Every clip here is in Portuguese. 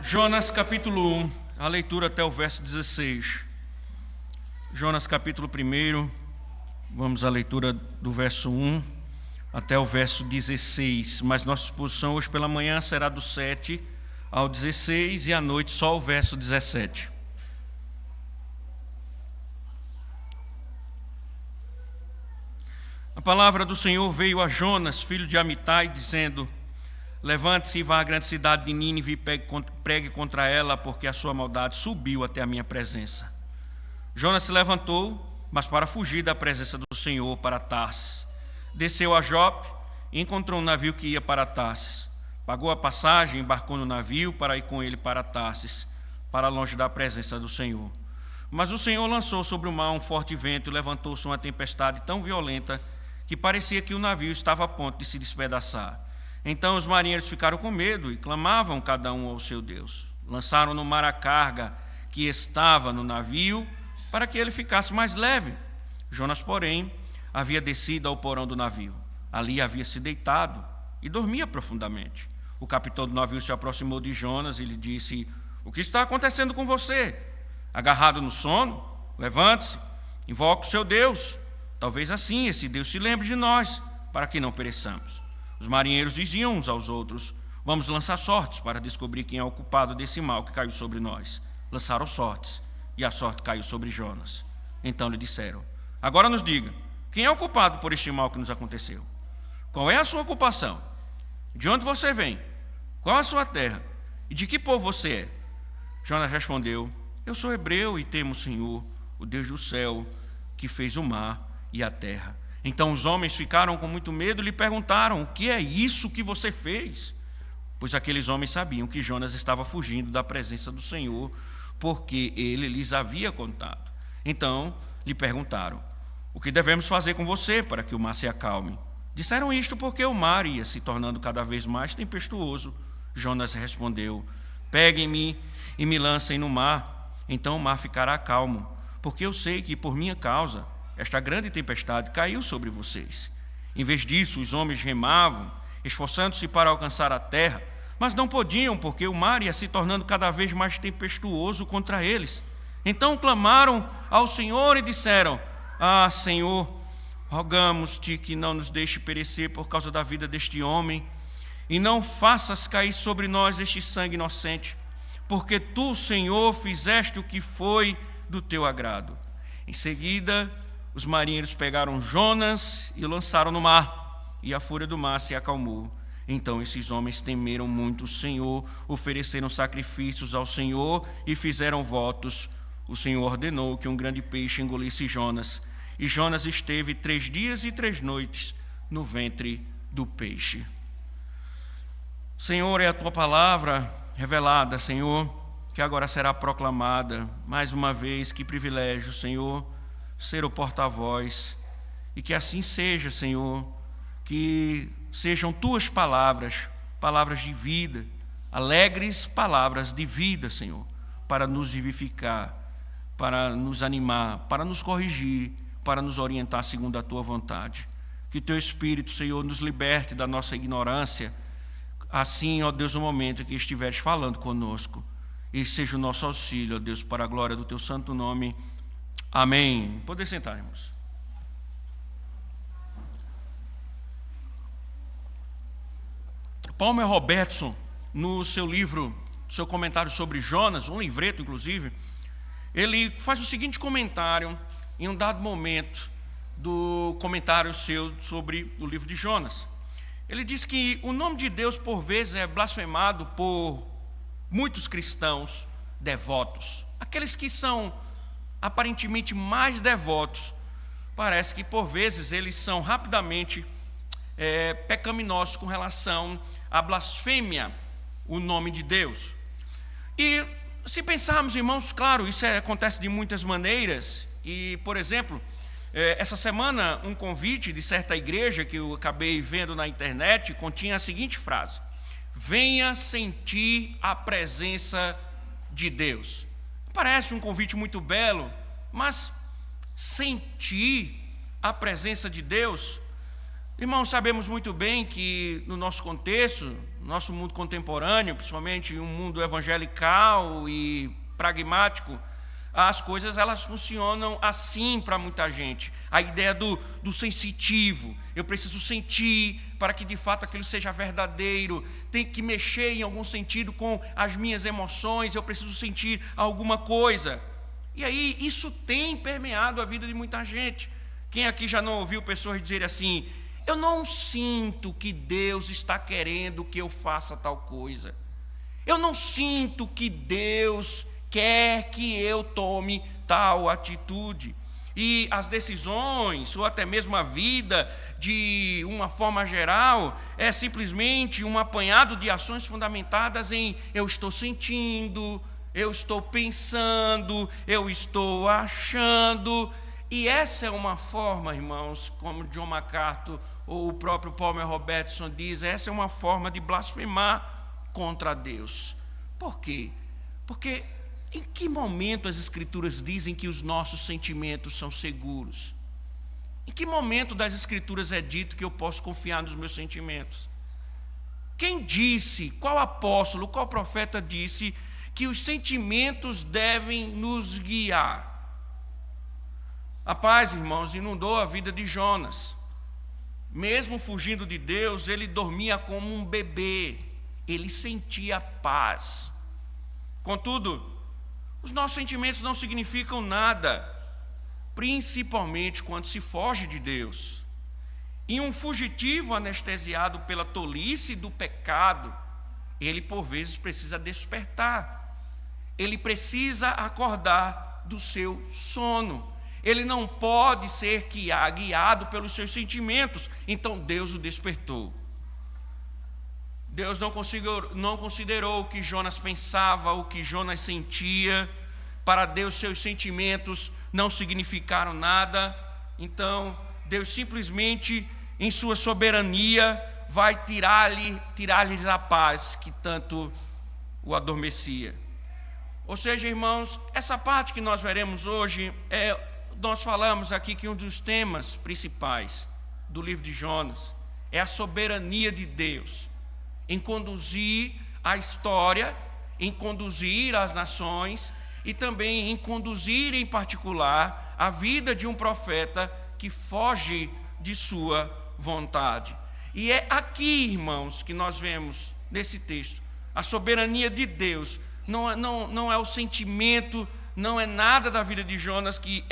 Jonas capítulo 1, a leitura até o verso 16. Jonas capítulo 1, vamos à leitura do verso 1 até o verso 16. Mas nossa exposição hoje pela manhã será do 7 ao 16 e à noite só o verso 17. A palavra do Senhor veio a Jonas, filho de Amitai, dizendo: levante-se e vá à grande cidade de Nínive e pregue contra ela, porque a sua maldade subiu até a minha presença. Jonas se levantou, mas para fugir da presença do Senhor, para Tarsis. Desceu a Jope e encontrou um navio que ia para Tarsis. Pagou a passagem, embarcou no navio para ir com ele para Tarsis, para longe da presença do Senhor. Mas o Senhor lançou sobre o mar um forte vento e levantou-se uma tempestade tão violenta que parecia que o navio estava a ponto de se despedaçar. Então os marinheiros ficaram com medo e clamavam cada um ao seu Deus. Lançaram no mar a carga que estava no navio para que ele ficasse mais leve. Jonas, porém, havia descido ao porão do navio. Ali havia se deitado e dormia profundamente. O capitão do navio se aproximou de Jonas e lhe disse: o que está acontecendo com você? Agarrado no sono? Levante-se, invoque o seu Deus. Talvez assim esse Deus se lembre de nós, para que não pereçamos. Os marinheiros diziam uns aos outros: vamos lançar sortes para descobrir quem é o culpado desse mal que caiu sobre nós. Lançaram sortes, e a sorte caiu sobre Jonas. Então lhe disseram: agora nos diga, quem é o culpado por este mal que nos aconteceu? Qual é a sua ocupação? De onde você vem? Qual a sua terra? E de que povo você é? Jonas respondeu: eu sou hebreu e temo o Senhor, o Deus do céu, que fez o mar e a terra. Então os homens ficaram com muito medo e lhe perguntaram: o que é isso que você fez? Pois aqueles homens sabiam que Jonas estava fugindo da presença do Senhor, porque ele lhes havia contado. Então lhe perguntaram: o que devemos fazer com você para que o mar se acalme? Disseram isto porque o mar ia se tornando cada vez mais tempestuoso. Jonas respondeu: peguem-me e me lancem no mar, então o mar ficará calmo, porque eu sei que por minha causa esta grande tempestade caiu sobre vocês. Em vez disso, os homens remavam, esforçando-se para alcançar a terra, mas não podiam, porque o mar ia se tornando cada vez mais tempestuoso contra eles. Então clamaram ao Senhor e disseram: ah, Senhor, rogamos-te que não nos deixe perecer por causa da vida deste homem, e não faças cair sobre nós este sangue inocente, porque tu, Senhor, fizeste o que foi do teu agrado. Em seguida, os marinheiros pegaram Jonas e o lançaram no mar, e a fúria do mar se acalmou. Então esses homens temeram muito o Senhor, ofereceram sacrifícios ao Senhor e fizeram votos. O Senhor ordenou que um grande peixe engolisse Jonas, e Jonas esteve 3 dias e 3 noites no ventre do peixe. Senhor, é a tua palavra revelada, Senhor, que agora será proclamada. Mais uma vez, que privilégio, Senhor, ser o porta-voz, e que assim seja, Senhor, que sejam tuas palavras, palavras de vida, alegres palavras de vida, Senhor, para nos vivificar, para nos animar, para nos corrigir, para nos orientar segundo a tua vontade. Que teu Espírito, Senhor, nos liberte da nossa ignorância, assim, ó Deus, no momento que estiveres falando conosco, e seja o nosso auxílio, ó Deus, para a glória do teu santo nome. Amém. Poder sentar, irmãos. Palmer Robertson, no seu livro, seu comentário sobre Jonas, um livreto inclusive, ele faz o seguinte comentário em um dado momento do comentário seu sobre o livro de Jonas. Ele diz que o nome de Deus por vezes é blasfemado por muitos cristãos devotos, aqueles que são aparentemente mais devotos. Parece que por vezes eles são rapidamente pecaminosos com relação à blasfêmia, o nome de Deus. E se pensarmos, irmãos, claro, isso acontece de muitas maneiras. E, por exemplo, essa semana um convite de certa igreja que eu acabei vendo na internet continha a seguinte frase: venha sentir a presença de Deus. Parece um convite muito belo, mas sentir a presença de Deus, Irmãos, sabemos muito bem que no nosso contexto, no nosso mundo contemporâneo, principalmente um mundo evangelical e pragmático, as coisas elas funcionam assim para muita gente. A ideia do sensitivo, eu preciso sentir para que de fato aquilo seja verdadeiro, tem que mexer em algum sentido com as minhas emoções, eu preciso sentir alguma coisa. E aí isso tem permeado a vida de muita gente. Quem aqui já não ouviu pessoas dizerem assim: eu não sinto que Deus está querendo que eu faça tal coisa, eu não sinto que Deus quer que eu tome tal atitude. E as decisões, ou até mesmo a vida, de uma forma geral, é simplesmente um apanhado de ações fundamentadas em eu estou sentindo, eu estou pensando, eu estou achando. E essa é uma forma, irmãos, como John MacArthur ou o próprio Palmer Robertson diz, essa é uma forma de blasfemar contra Deus. Por quê? Porque em que momento as Escrituras dizem que os nossos sentimentos são seguros? Em que momento das Escrituras é dito que eu posso confiar nos meus sentimentos? Quem disse, qual apóstolo, qual profeta disse que os sentimentos devem nos guiar? A paz, irmãos, inundou a vida de Jonas. Mesmo fugindo de Deus, ele dormia como um bebê, ele sentia paz. Contudo, os nossos sentimentos não significam nada, principalmente quando se foge de Deus. E um fugitivo anestesiado pela tolice do pecado, ele por vezes precisa despertar, ele precisa acordar do seu sono. Ele não pode ser guiado pelos seus sentimentos. Então Deus o despertou. Deus não considerou o que Jonas pensava, o que Jonas sentia. Para Deus, seus sentimentos não significaram nada. Então Deus simplesmente, em sua soberania, vai tirar-lhes a paz que tanto o adormecia. Ou seja, irmãos, essa parte que nós veremos hoje nós falamos aqui que um dos temas principais do livro de Jonas é a soberania de Deus em conduzir a história, em conduzir as nações e também em conduzir em particular a vida de um profeta que foge de sua vontade. E é aqui, irmãos, que nós vemos nesse texto a soberania de Deus. Não é o sentimento, não é nada da vida de Jonas que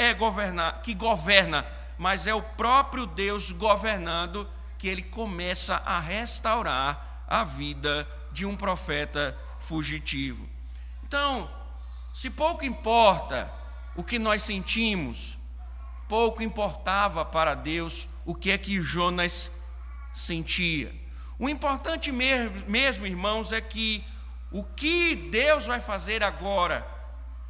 governa, mas é o próprio Deus governando, que ele começa a restaurar a vida de um profeta fugitivo. Então, se pouco importa o que nós sentimos, pouco importava para Deus o que é que Jonas sentia. O importante mesmo, irmãos, é que o que Deus vai fazer agora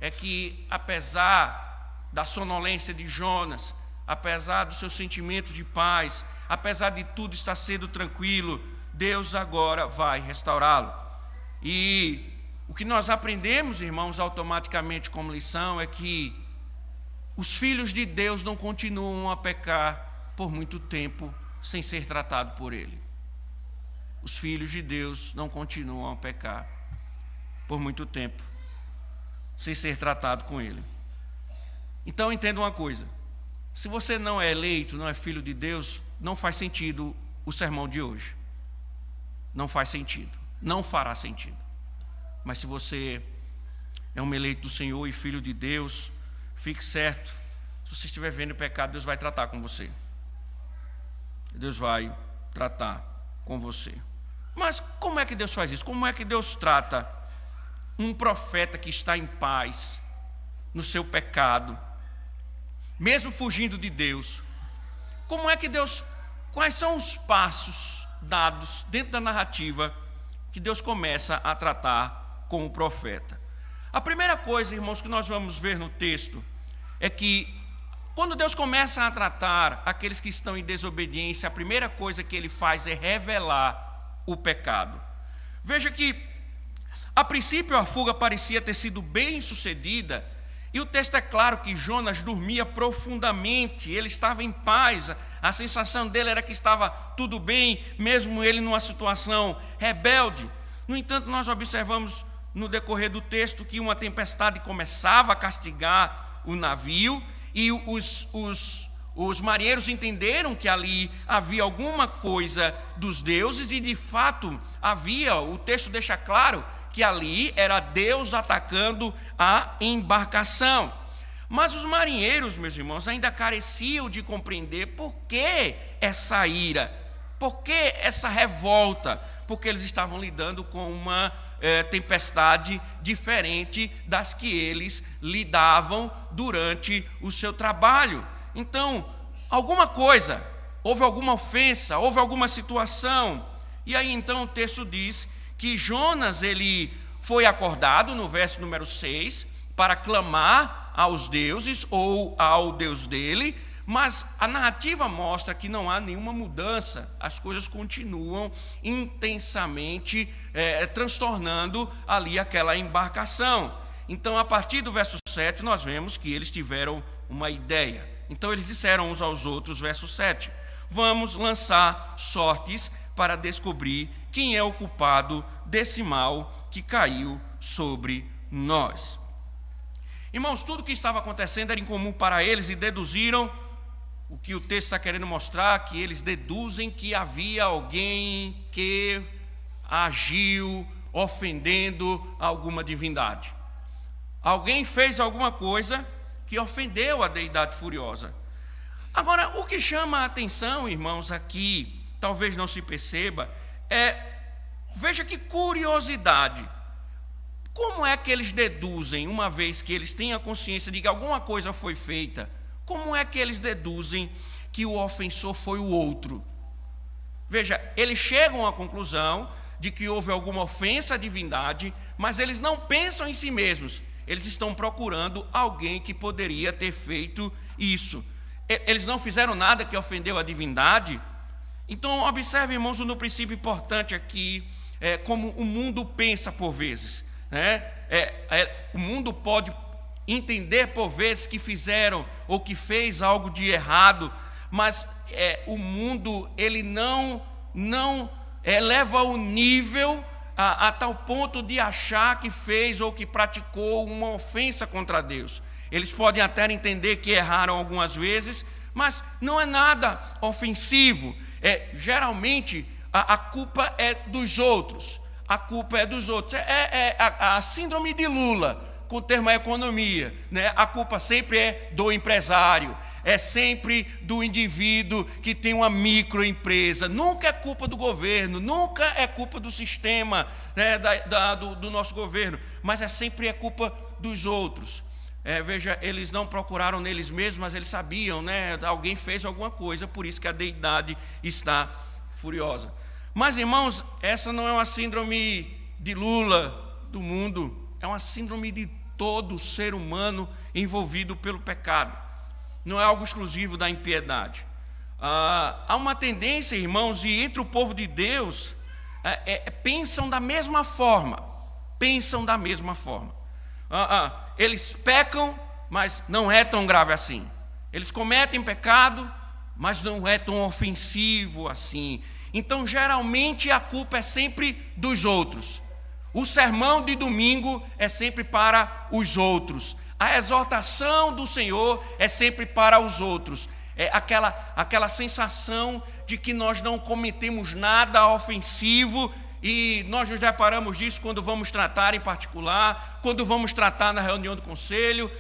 é que, apesar da sonolência de Jonas, apesar dos seus sentimentos de paz, apesar de tudo estar sendo tranquilo, Deus agora vai restaurá-lo. E o que nós aprendemos, irmãos, automaticamente como lição é que os filhos de Deus não continuam a pecar por muito tempo sem ser tratados por Ele. Os filhos de Deus não continuam a pecar por muito tempo sem ser tratado com Ele. Então entenda uma coisa: se você não é eleito, não é filho de Deus, não faz sentido o sermão de hoje. Não faz sentido, não fará sentido. Mas se você é um eleito do Senhor e filho de Deus, fique certo, se você estiver vendo o pecado, Deus vai tratar com você. Deus vai tratar com você. Mas como é que Deus faz isso? Como é que Deus trata um profeta que está em paz no seu pecado, mesmo fugindo de Deus? Como é que Deus, quais são os passos dados dentro da narrativa que Deus começa a tratar com o profeta? A primeira coisa, irmãos, que nós vamos ver no texto é que quando Deus começa a tratar aqueles que estão em desobediência, a primeira coisa que Ele faz é revelar o pecado. Veja que a princípio a fuga parecia ter sido bem sucedida E o texto é claro que Jonas dormia profundamente, ele estava em paz, a sensação dele era que estava tudo bem, mesmo ele numa situação rebelde. No entanto, nós observamos no decorrer do texto que uma tempestade começava a castigar o navio, e os marinheiros entenderam que ali havia alguma coisa dos deuses, e de fato havia, o texto deixa claro que ali era Deus atacando a embarcação. Mas os marinheiros, meus irmãos, ainda careciam de compreender por que essa ira, por que essa revolta, porque eles estavam lidando com uma tempestade diferente das que eles lidavam durante o seu trabalho. Então, alguma coisa, houve alguma ofensa, houve alguma situação. E aí então o texto diz que Jonas, ele foi acordado no verso número 6 para clamar aos deuses ou ao Deus dele, mas a narrativa mostra que não há nenhuma mudança, as coisas continuam intensamente transtornando ali aquela embarcação. Então, a partir do verso 7, nós vemos que eles tiveram uma ideia. Então, eles disseram uns aos outros, verso 7, vamos lançar sortes para descobrir quem é o culpado desse mal que caiu sobre nós. Irmãos, tudo o que estava acontecendo era incomum para eles e deduziram o que o texto está querendo mostrar, que eles deduzem que havia alguém que agiu ofendendo alguma divindade. Alguém fez alguma coisa que ofendeu a deidade furiosa. Agora, o que chama a atenção, irmãos, aqui, talvez não se perceba, veja que curiosidade. Como é que eles deduzem, uma vez que eles têm a consciência de que alguma coisa foi feita, como é que eles deduzem que o ofensor foi o outro? Veja, eles chegam à conclusão de que houve alguma ofensa à divindade, mas eles não pensam em si mesmos. Eles estão procurando alguém que poderia ter feito isso. Eles não fizeram nada que ofendeu a divindade. Então, observe, irmãos, no princípio importante aqui, como o mundo pensa por vezes. O mundo pode entender por vezes que fizeram ou que fez algo de errado, mas o mundo ele não eleva o nível a tal ponto de achar que fez ou que praticou uma ofensa contra Deus. Eles podem até entender que erraram algumas vezes, mas não é nada ofensivo. Geralmente a culpa é dos outros. A culpa é dos outros. A síndrome de Lula, com o termo economia, né? A culpa sempre é do empresário, é sempre do indivíduo que tem uma microempresa. Nunca é culpa do governo, nunca é culpa do sistema, né, do nosso governo, mas sempre é culpa dos outros. Veja, eles não procuraram neles mesmos, mas eles sabiam, né? Alguém fez alguma coisa, por isso que a deidade está furiosa. Mas, irmãos, essa não é uma síndrome de Lula do mundo, é uma síndrome de todo ser humano envolvido pelo pecado. Não é algo exclusivo da impiedade. Há uma tendência, irmãos, e entre o povo de Deus, pensam da mesma forma. Eles pecam, mas não é tão grave assim. Eles cometem pecado, mas não é tão ofensivo assim. Então, geralmente, a culpa é sempre dos outros. O sermão de domingo é sempre para os outros. A exortação do Senhor é sempre para os outros. É aquela sensação de que nós não cometemos nada ofensivo, e nós nos deparamos disso quando vamos tratar em particular, quando vamos tratar na reunião do conselho.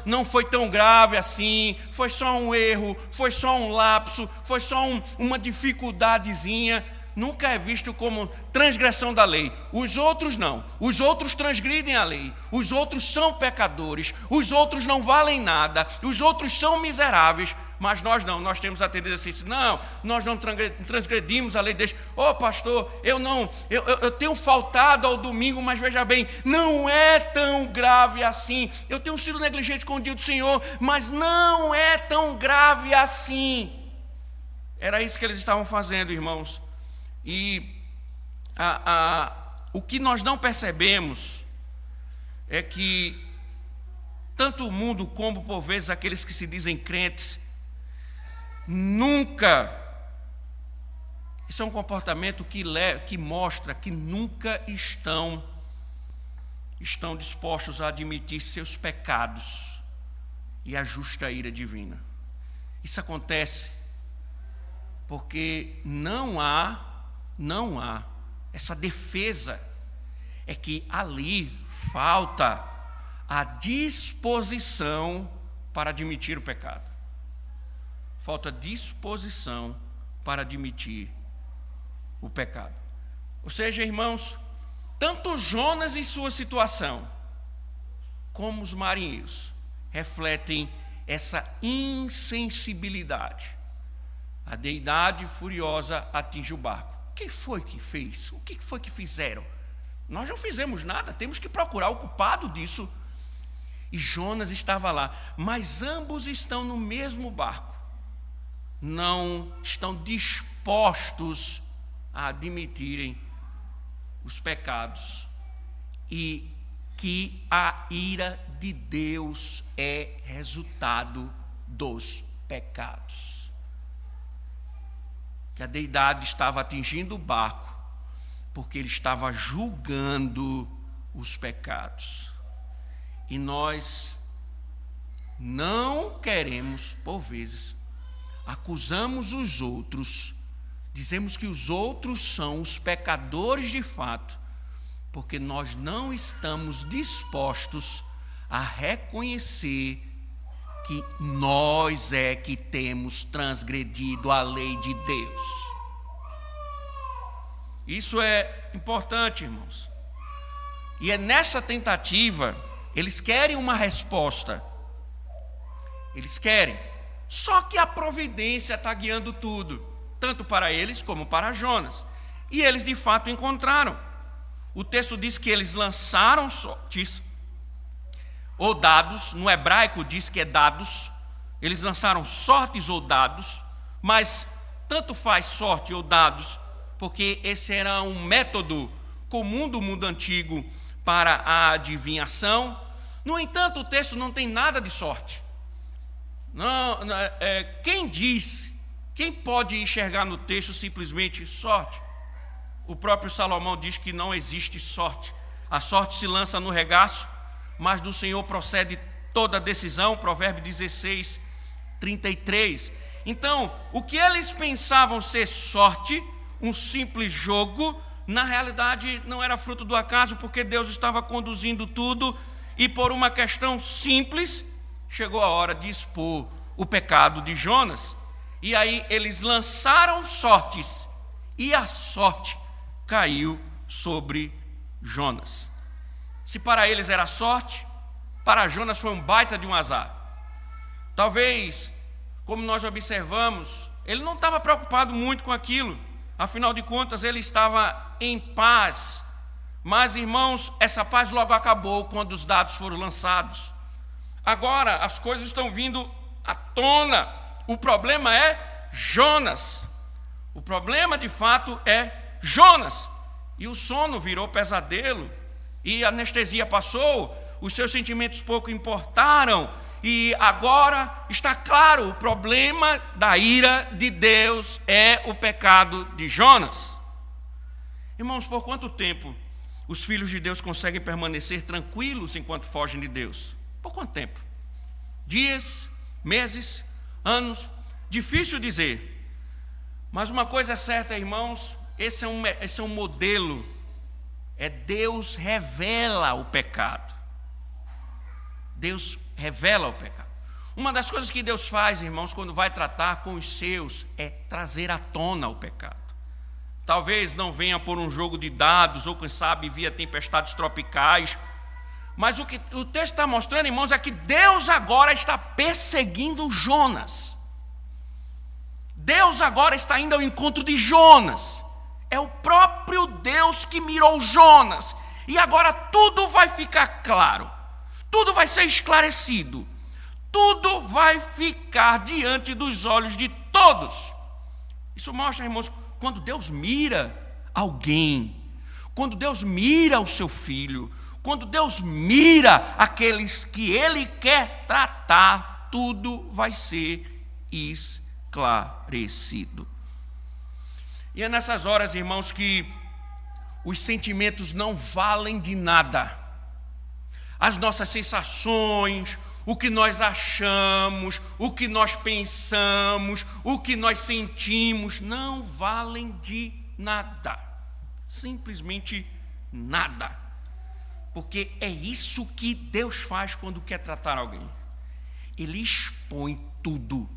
Não foi tão grave assim, foi só um erro, foi só um lapso, foi só uma dificuldadezinha. Nunca é visto como transgressão da lei. Os outros não. Os outros transgridem a lei. Os outros são pecadores. Os outros não valem nada. Os outros são miseráveis. Mas nós não. Nós temos a tendência assim, não, nós não transgredimos a lei deles. Pastor, eu tenho faltado ao domingo, mas veja bem, não é tão grave assim. Eu tenho sido negligente com o dia do Senhor, mas não é tão grave assim. Era isso que eles estavam fazendo, irmãos. E o que nós não percebemos é que tanto o mundo como, por vezes, aqueles que se dizem crentes, nunca, isso é um comportamento que mostra que nunca estão dispostos a admitir seus pecados e a justa ira divina. Isso acontece porque não há essa defesa, é que ali falta a disposição para admitir o pecado. Falta disposição para admitir o pecado. Ou seja, irmãos, tanto Jonas e sua situação, como os marinheiros, refletem essa insensibilidade. A deidade furiosa atinge o barco. Quem foi que fez? O que foi que fizeram? Nós não fizemos nada, temos que procurar o culpado disso. E Jonas estava lá, mas ambos estão no mesmo barco. Não estão dispostos a admitirem os pecados e que a ira de Deus é resultado dos pecados. Que a deidade estava atingindo o barco porque ele estava julgando os pecados. E nós não queremos, por vezes, acusamos os outros, dizemos que os outros são os pecadores de fato, porque nós não estamos dispostos a reconhecer que nós é que temos transgredido a lei de Deus. Isso é importante, irmãos. E é nessa tentativa, eles querem uma resposta. Eles querem. Só que a providência está guiando tudo, tanto para eles como para Jonas. E eles de fato encontraram. O texto diz que eles lançaram sortes, ou dados, no hebraico diz que é dados. Eles lançaram sortes ou dados, mas tanto faz sorte ou dados, porque esse era um método comum do mundo antigo para a adivinhação. No entanto, o texto não tem nada de sorte. Quem pode enxergar no texto simplesmente sorte? O próprio Salomão diz que não existe sorte. A sorte se lança no regaço, mas do Senhor procede toda a decisão. Provérbio 16, 33. Então, o que eles pensavam ser sorte, um simples jogo, na realidade não era fruto do acaso, porque Deus estava conduzindo tudo, e por uma questão simples, chegou a hora de expor o pecado de Jonas. E aí eles lançaram sortes, e a sorte caiu sobre Jonas. Se para eles era sorte, para Jonas foi um baita de um azar. Talvez, como nós observamos, ele não estava preocupado muito com aquilo. Afinal de contas, ele estava em paz. Mas, irmãos, essa paz logo acabou quando os dados foram lançados. Agora, as coisas estão vindo à tona. O problema é Jonas. O problema, de fato, é Jonas. E o sono virou pesadelo. E a anestesia passou. Os seus sentimentos pouco importaram. E agora está claro, o problema da ira de Deus é o pecado de Jonas. Irmãos, por quanto tempo os filhos de Deus conseguem permanecer tranquilos enquanto fogem de Deus? Por quanto tempo? Dias, meses, anos? Difícil dizer. Mas uma coisa é certa, irmãos, esse é um modelo. Deus revela o pecado. Deus revela o pecado. Uma das coisas que Deus faz, irmãos, quando vai tratar com os seus, é trazer à tona o pecado. Talvez não venha por um jogo de dados, ou quem sabe via tempestades tropicais, mas o que o texto está mostrando, irmãos, é que Deus agora está perseguindo Jonas. Deus agora está indo ao encontro de Jonas. É o próprio Deus que mirou Jonas. E agora tudo vai ficar claro. Tudo vai ser esclarecido. Tudo vai ficar diante dos olhos de todos. Isso mostra, irmãos, quando Deus mira alguém, quando Deus mira o seu filho, quando Deus mira aqueles que Ele quer tratar, tudo vai ser esclarecido. E é nessas horas, irmãos, que os sentimentos não valem de nada. As nossas sensações, o que nós achamos, o que nós pensamos, o que nós sentimos, não valem de nada. Simplesmente nada. Porque é isso que Deus faz quando quer tratar alguém. Ele expõe tudo.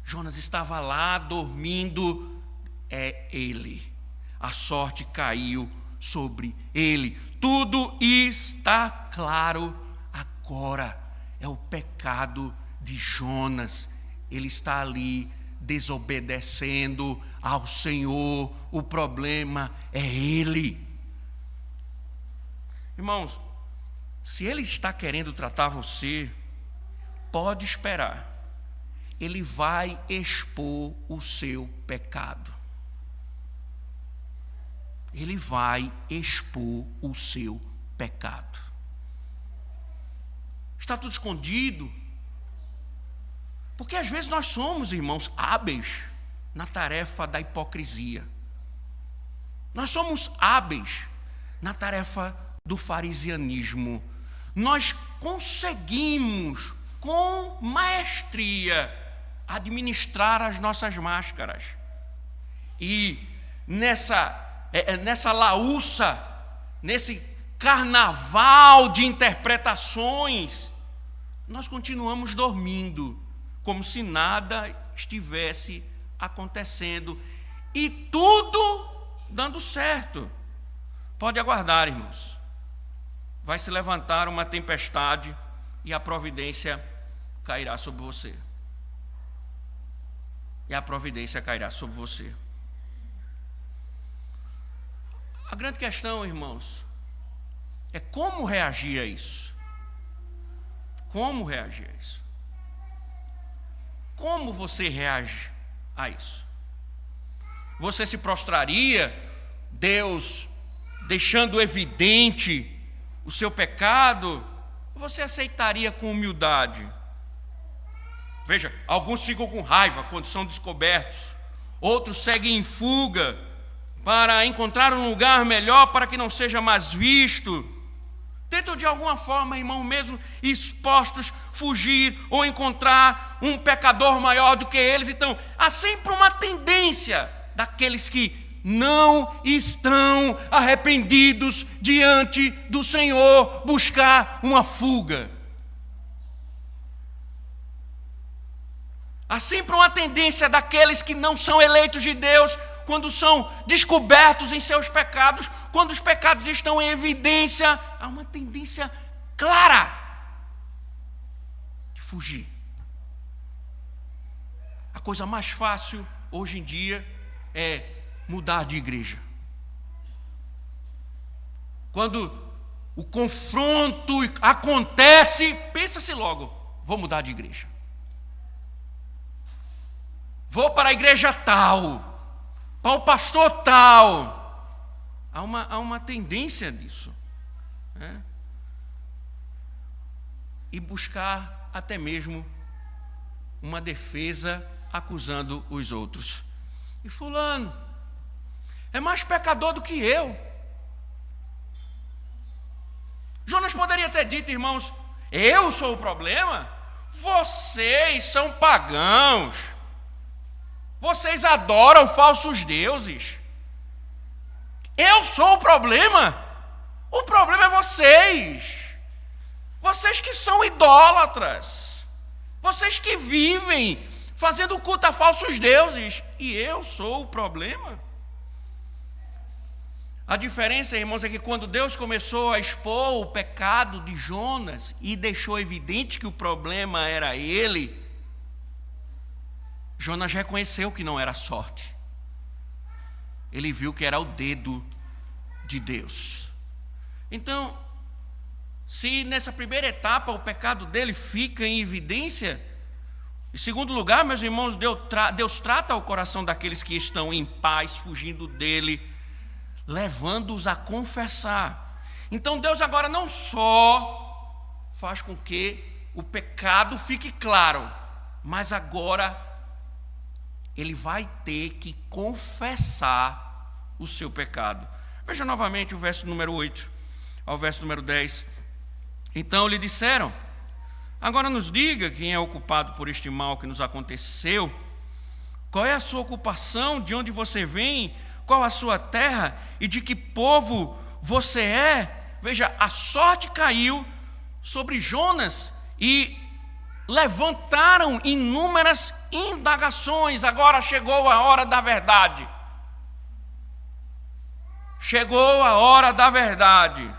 Jonas estava lá dormindo, é ele. A sorte caiu sobre ele. Tudo está claro agora. É o pecado de Jonas. Ele está ali desobedecendo ao Senhor. O problema é ele. Irmãos, se ele está querendo tratar você, pode esperar. Ele vai expor o seu pecado. Ele vai expor o seu pecado. Está tudo escondido. Porque às vezes nós somos, irmãos, hábeis na tarefa da hipocrisia. Nós somos hábeis na tarefa do farisianismo. Nós conseguimos, com maestria, administrar as nossas máscaras. E nessa laúça, nesse carnaval de interpretações, nós continuamos dormindo, como se nada estivesse acontecendo, e tudo dando certo. Pode aguardar, irmãos. Vai se levantar uma tempestade e a providência cairá sobre você. E a providência cairá sobre você. A grande questão, irmãos, é como reagir a isso. Como reagir a isso? Como você reage a isso? Você se prostraria, Deus deixando evidente o seu pecado, ou você aceitaria com humildade? Veja, alguns ficam com raiva quando são descobertos, outros seguem em fuga para encontrar um lugar melhor para que não seja mais visto. Tentam de alguma forma, irmão, mesmo expostos, fugir ou encontrar um pecador maior do que eles. Então, há sempre uma tendência daqueles que não estão arrependidos diante do Senhor buscar uma fuga. Há sempre uma tendência daqueles que não são eleitos de Deus, quando são descobertos em seus pecados, quando os pecados estão em evidência, há uma tendência clara de fugir. A coisa mais fácil hoje em dia é mudar de igreja. Quando o confronto acontece, pensa-se logo, vou mudar de igreja. Vou para a igreja tal, para o pastor tal. Há uma tendência disso. Né? E buscar até mesmo uma defesa acusando os outros. E fulano é mais pecador do que eu. Jonas poderia ter dito, irmãos, eu sou o problema? Vocês são pagãos. Vocês adoram falsos deuses. Eu sou o problema? O problema é vocês. Vocês que são idólatras. Vocês que vivem fazendo culto a falsos deuses. E eu sou o problema? A diferença, irmãos, é que quando Deus começou a expor o pecado de Jonas e deixou evidente que o problema era ele, Jonas reconheceu que não era sorte. Ele viu que era o dedo de Deus. Então, se nessa primeira etapa o pecado dele fica em evidência, em segundo lugar, meus irmãos, Deus trata o coração daqueles que estão em paz, fugindo dele, levando-os a confessar. Então Deus agora não só faz com que o pecado fique claro, mas agora ele vai ter que confessar o seu pecado. Veja novamente o verso número 8 ao verso número 10. Então lhe disseram: agora nos diga quem é o culpado por este mal que nos aconteceu. Qual é a sua ocupação? De onde você vem? Qual a sua terra? E de que povo você é? Veja, a sorte caiu sobre Jonas e levantaram inúmeras indagações. Agora chegou a hora da verdade. Chegou a hora da verdade.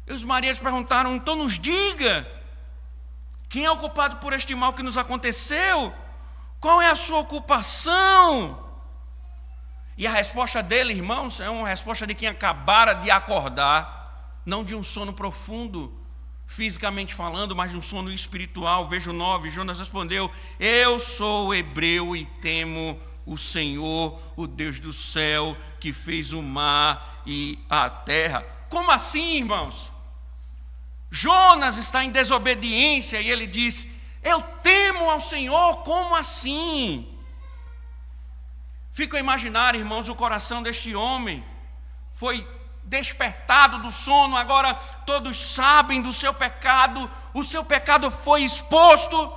E os maridos perguntaram: então nos diga, quem é o culpado por este mal que nos aconteceu? Qual é a sua ocupação? E a resposta dele, irmãos, é uma resposta de quem acabara de acordar, não de um sono profundo, fisicamente falando, mas de um sono espiritual. Veja o 9, Jonas respondeu: eu sou hebreu e temo o Senhor, o Deus do céu, que fez o mar e a terra. Como assim, irmãos? Jonas está em desobediência e ele diz: eu temo ao Senhor. Como assim? Fico a imaginar, irmãos, o coração deste homem foi despertado do sono. Agora todos sabem do seu pecado, o seu pecado foi exposto.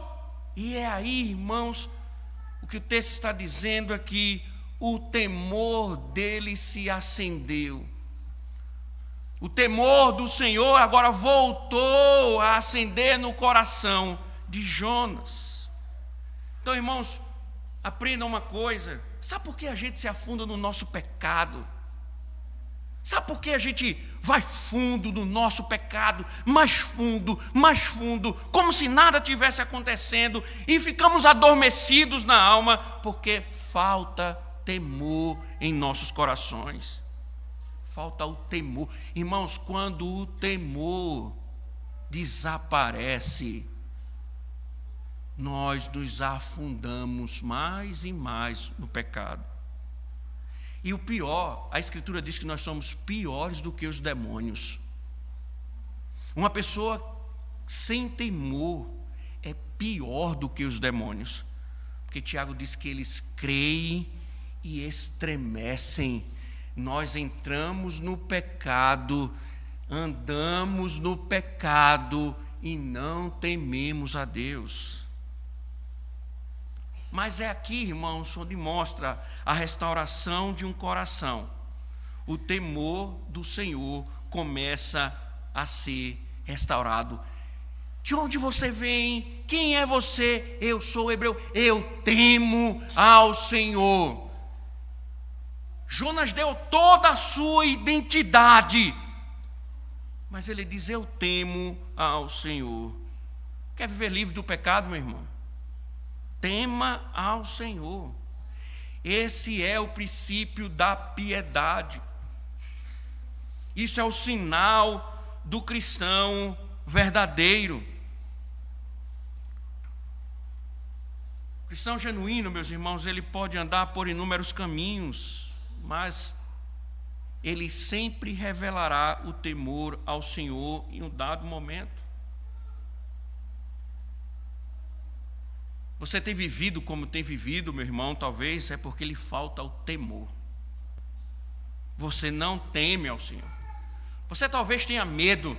E é aí, irmãos, o que o texto está dizendo é que o temor dele se acendeu. O temor do Senhor agora voltou a acender no coração de Jonas. Então, irmãos, aprendam uma coisa. Sabe por que a gente se afunda no nosso pecado? Sabe por que a gente vai fundo no nosso pecado, mais fundo, como se nada tivesse acontecendo, e ficamos adormecidos na alma? Porque falta temor em nossos corações. Falta o temor. Irmãos, quando o temor desaparece, nós nos afundamos mais e mais no pecado. E o pior, a Escritura diz que nós somos piores do que os demônios. Uma pessoa sem temor é pior do que os demônios. Porque Tiago diz que eles creem e estremecem. Nós entramos no pecado, andamos no pecado e não tememos a Deus. Mas é aqui, irmãos, onde mostra a restauração de um coração. O temor do Senhor começa a ser restaurado. De onde você vem? Quem é você? Eu sou hebreu. Eu temo ao Senhor. Jonas deu toda a sua identidade. Mas ele diz: eu temo ao Senhor. Quer viver livre do pecado, meu irmão? Tema ao Senhor. Esse é o princípio da piedade. Isso é o sinal do cristão verdadeiro. O cristão genuíno, meus irmãos, ele pode andar por inúmeros caminhos, mas ele sempre revelará o temor ao Senhor em um dado momento. Você tem vivido como tem vivido, meu irmão, talvez é porque lhe falta o temor. Você não teme ao Senhor. Você talvez tenha medo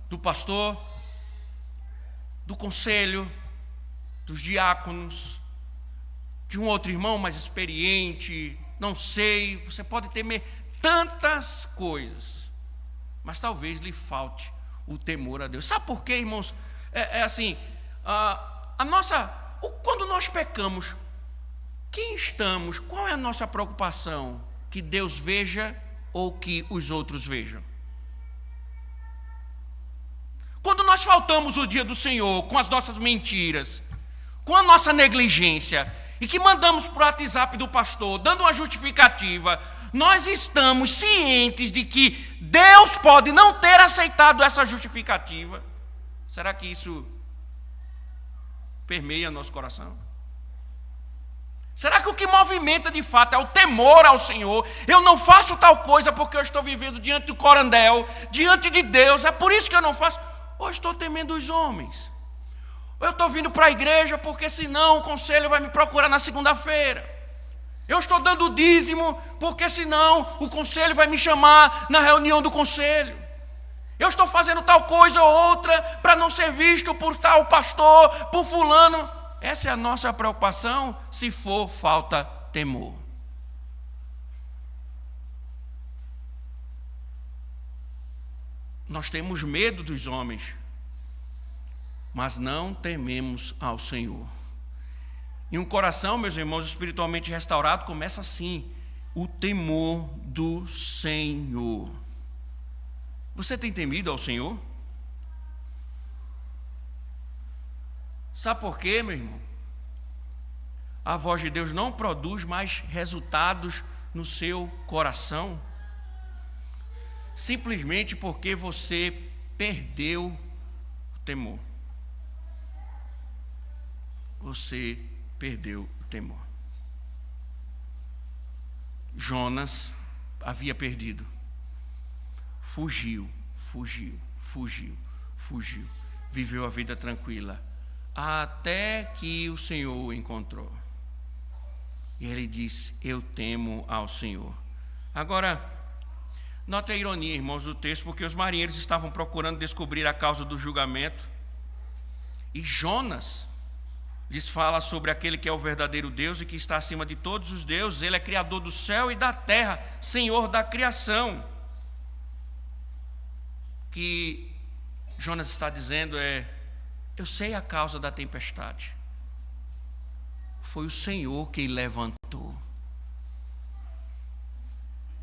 do pastor, do conselho, dos diáconos, de um outro irmão mais experiente, não sei, você pode temer tantas coisas, mas talvez lhe falte o temor a Deus. Sabe por quê, irmãos? Quando nós pecamos, quem estamos? Qual é a nossa preocupação? Que Deus veja ou que os outros vejam? Quando nós faltamos o dia do Senhor com as nossas mentiras, com a nossa negligência, e que mandamos para o WhatsApp do pastor, dando uma justificativa, nós estamos cientes de que Deus pode não ter aceitado essa justificativa. Será que isso permeia nosso coração? Será que o que movimenta de fato é o temor ao Senhor? Eu não faço tal coisa porque eu estou vivendo diante do corandel, diante de Deus, é por isso que eu não faço. Ou estou temendo os homens? Ou eu estou vindo para a igreja porque senão o conselho vai me procurar na segunda-feira? Eu estou dando o dízimo porque senão o conselho vai me chamar na reunião do conselho? Eu estou fazendo tal coisa ou outra para não ser visto por tal pastor, por fulano? Essa é a nossa preocupação, se for falta temor. Nós temos medo dos homens, mas não tememos ao Senhor. E um coração, meus irmãos, espiritualmente restaurado começa assim: o temor do Senhor. Você tem temido ao Senhor? Sabe por quê, meu irmão? A voz de Deus não produz mais resultados no seu coração, simplesmente porque você perdeu o temor. Você perdeu o temor. Jonas havia perdido. Fugiu. Viveu a vida tranquila, até que o Senhor o encontrou. E ele disse: eu temo ao Senhor. Agora, note a ironia, irmãos, do texto, porque os marinheiros estavam procurando descobrir a causa do julgamento. E Jonas lhes fala sobre aquele que é o verdadeiro Deus e que está acima de todos os deuses. Ele é criador do céu e da terra, Senhor da criação. O que Jonas está dizendo é: eu sei a causa da tempestade. Foi o Senhor quem levantou.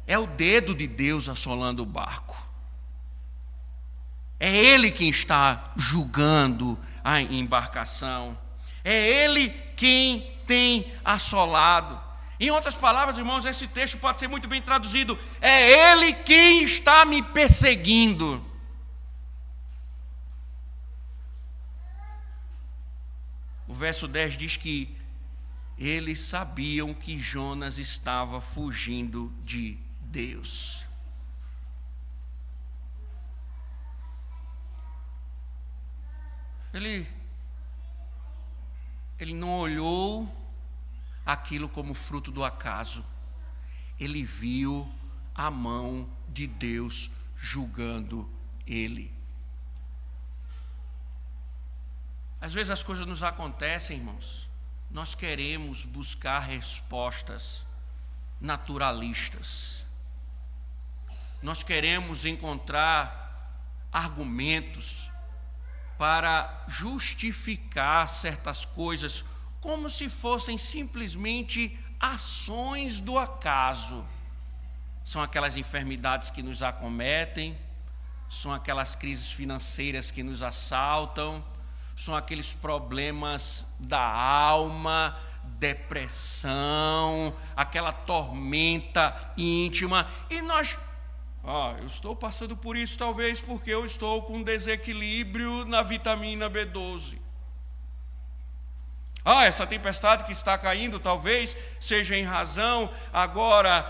É o dedo de Deus assolando o barco. É Ele quem está julgando a embarcação. É Ele quem tem assolado. Em outras palavras, irmãos, esse texto pode ser muito bem traduzido: é Ele quem está me perseguindo. O verso 10 diz que eles sabiam que Jonas estava fugindo de Deus. Ele não olhou aquilo como fruto do acaso. Ele viu a mão de Deus julgando ele. Às vezes as coisas nos acontecem, irmãos, nós queremos buscar respostas naturalistas. Nós queremos encontrar argumentos para justificar certas coisas como se fossem simplesmente ações do acaso. São aquelas enfermidades que nos acometem, são aquelas crises financeiras que nos assaltam, são aqueles problemas da alma, depressão, aquela tormenta íntima, e nós, eu estou passando por isso talvez porque eu estou com desequilíbrio na vitamina B12. Essa tempestade que está caindo talvez seja em razão agora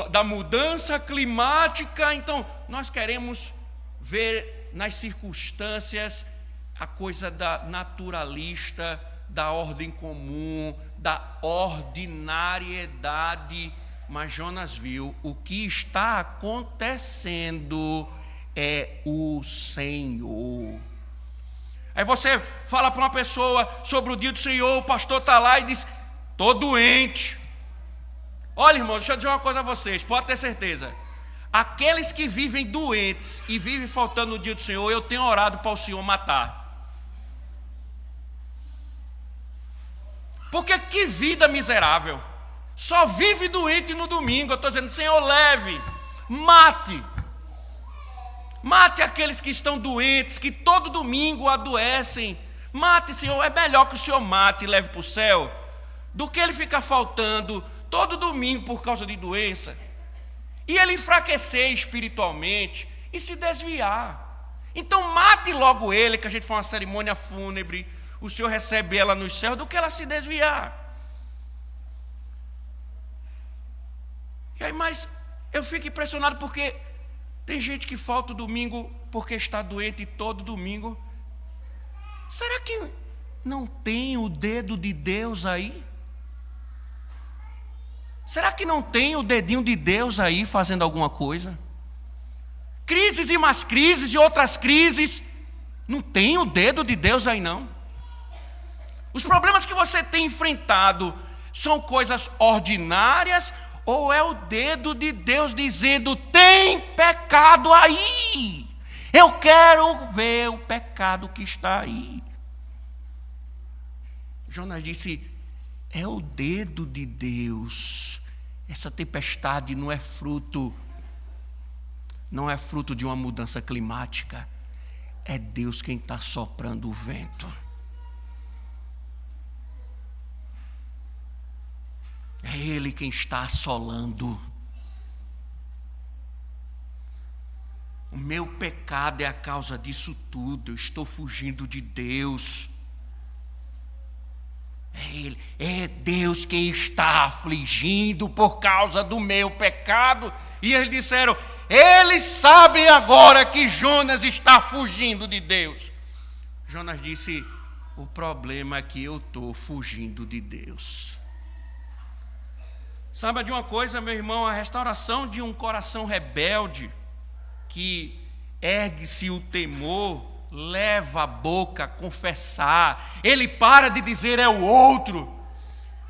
da mudança climática. Então nós queremos ver nas circunstâncias a coisa da naturalista, da ordem comum, da ordinariedade. Mas Jonas viu: o que está acontecendo é o Senhor. Aí você fala para uma pessoa sobre o dia do Senhor, o pastor está lá e diz: estou doente. Olha, irmão, deixa eu dizer uma coisa a vocês, pode ter certeza. Aqueles que vivem doentes e vivem faltando no dia do Senhor, eu tenho orado para o Senhor matar. Porque que vida miserável. Só vive doente no domingo. Eu estou dizendo: Senhor, leve, mate. Mate aqueles que estão doentes, que todo domingo adoecem. Mate, Senhor. É melhor que o Senhor mate e leve para o céu, do que ele ficar faltando todo domingo por causa de doença, e ele enfraquecer espiritualmente e se desviar. Então mate logo ele, que a gente faz uma cerimônia fúnebre, o Senhor recebe ela nos céus, do que ela se desviar. E aí, mas eu fico impressionado porque tem gente que falta o domingo porque está doente todo domingo. Será que não tem o dedo de Deus aí? Será que não tem o dedinho de Deus aí fazendo alguma coisa? Crises e mais crises e outras crises. Não tem o dedo de Deus aí não. Os problemas que você tem enfrentado são coisas ordinárias ou é o dedo de Deus dizendo: tem pecado aí, eu quero ver o pecado que está aí? Jonas disse: é o dedo de Deus. Essa tempestade não é fruto de uma mudança climática. É Deus quem está soprando o vento. É Ele quem está assolando. O meu pecado é a causa disso tudo. Eu estou fugindo de Deus. É Ele, é Deus quem está afligindo por causa do meu pecado. E eles disseram: eles sabem agora que Jonas está fugindo de Deus. Jonas disse: o problema é que eu estou fugindo de Deus. Sabe de uma coisa, meu irmão? A restauração de um coração rebelde, que ergue-se o temor, leva a boca a confessar. Ele para de dizer é o outro.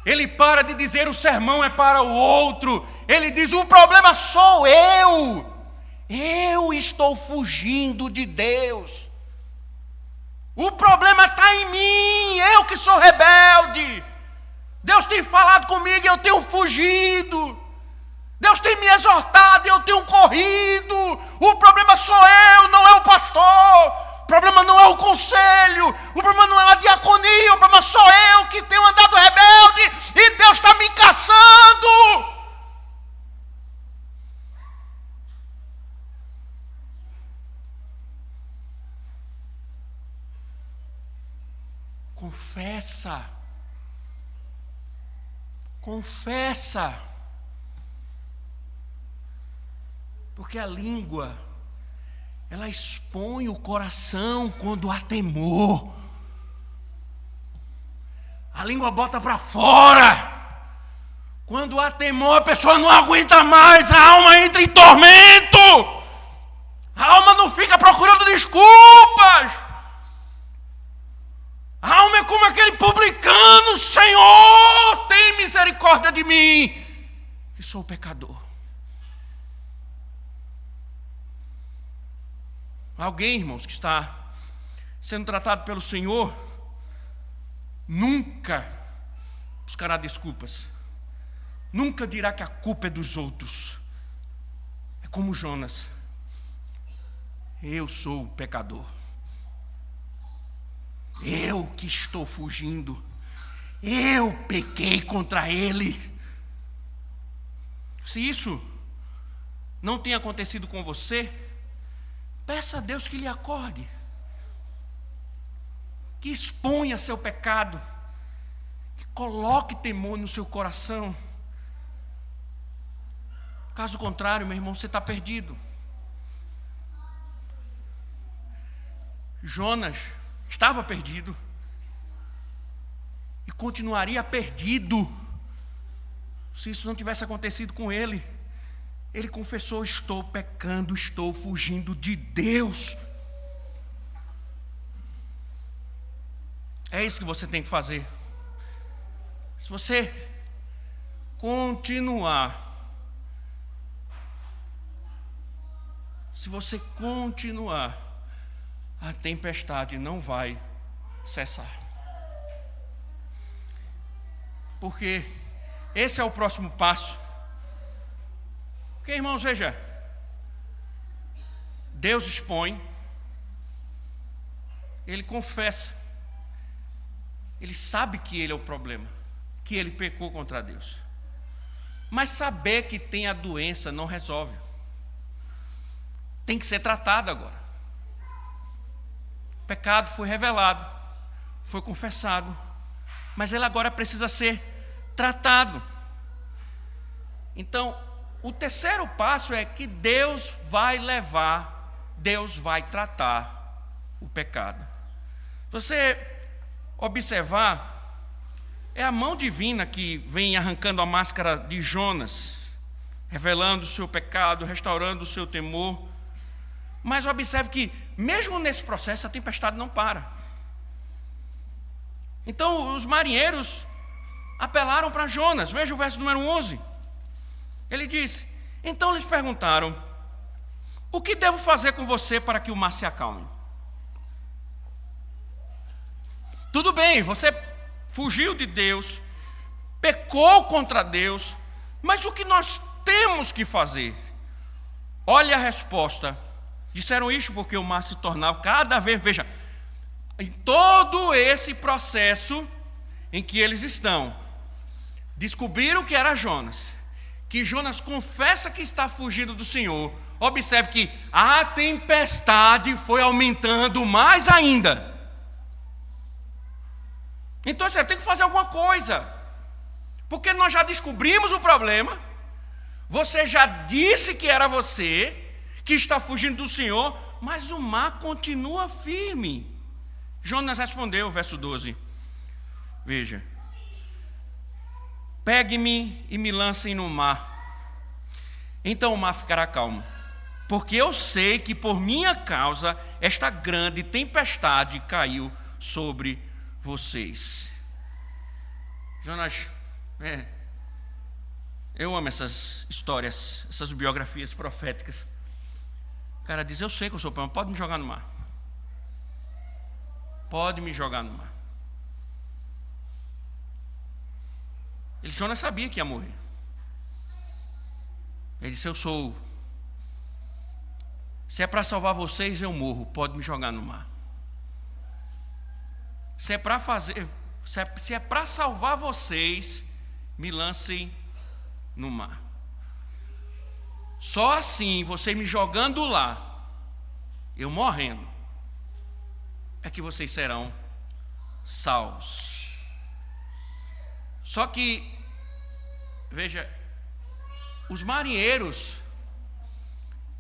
Ele para de dizer o sermão é para o outro. Ele diz: o problema sou eu. Eu estou fugindo de Deus. O problema está em mim. Eu que sou rebelde. Deus tem falado comigo e eu tenho fugido. Deus tem me exortado e eu tenho corrido. O problema sou eu, não é o pastor. O problema não é o conselho. O problema não é a diaconia. O problema sou eu que tenho andado rebelde e Deus está me caçando. Confessa. Confessa. Porque a língua, ela expõe o coração quando há temor. A língua bota para fora. Quando há temor, a pessoa não aguenta mais, a alma entra em tormento. A alma não fica procurando desculpas. A alma é como aquele publicano: Senhor, tem misericórdia de mim, que sou pecador. Alguém, irmãos, que está sendo tratado pelo Senhor, nunca buscará desculpas. Nunca dirá que a culpa é dos outros. É como Jonas: eu sou o pecador. Eu que estou fugindo. Eu pequei contra ele. Se isso não tem acontecido com você, peça a Deus que lhe acorde, que exponha seu pecado, que coloque temor no seu coração. Caso contrário, meu irmão, você está perdido. Jonas estava perdido e continuaria perdido se isso não tivesse acontecido com ele. Ele confessou: estou pecando, estou fugindo de Deus. É isso que você tem que fazer. Se você continuar, a tempestade não vai cessar. Porque esse é o próximo passo. Porque, irmãos, veja, Deus expõe, Ele confessa, Ele sabe que Ele é o problema, que Ele pecou contra Deus. Mas saber que tem a doença não resolve. Tem que ser tratado agora. O pecado foi revelado, foi confessado, mas ele agora precisa ser tratado. Então, o terceiro passo é que Deus vai tratar o pecado. Você observar, é a mão divina que vem arrancando a máscara de Jonas, revelando o seu pecado, restaurando o seu temor. Mas observe que, mesmo nesse processo, a tempestade não para. Então, os marinheiros apelaram para Jonas. Veja o verso número 11. Ele disse: então lhes perguntaram: o que devo fazer com você para que o mar se acalme? Tudo bem, você fugiu de Deus, pecou contra Deus, mas o que nós temos que fazer? Olha a resposta. Disseram isso porque o mar se tornava cada vez, veja, em todo esse processo em que eles estão, descobriram que era Jonas, que Jonas confessa que está fugindo do Senhor. Observe que a tempestade foi aumentando mais ainda. Então você tem que fazer alguma coisa, porque nós já descobrimos o problema, você já disse que era você, que está fugindo do Senhor, mas o mar continua firme. Jonas respondeu, verso 12, veja: pegue-me e me lancem no mar, então o mar ficará calmo, porque eu sei que por minha causa esta grande tempestade caiu sobre vocês. Jonas, eu amo essas histórias, essas biografias proféticas. O cara diz: eu sei que eu sou problema, pode me jogar no mar. Pode me jogar no mar. Jonas sabia que ia morrer. Ele disse: eu sou. Se é para salvar vocês, eu morro, pode me jogar no mar. Se é para salvar vocês, me lancem no mar. Só assim, você me jogando lá, eu morrendo, é que vocês serão salvos. Só que, veja, os marinheiros,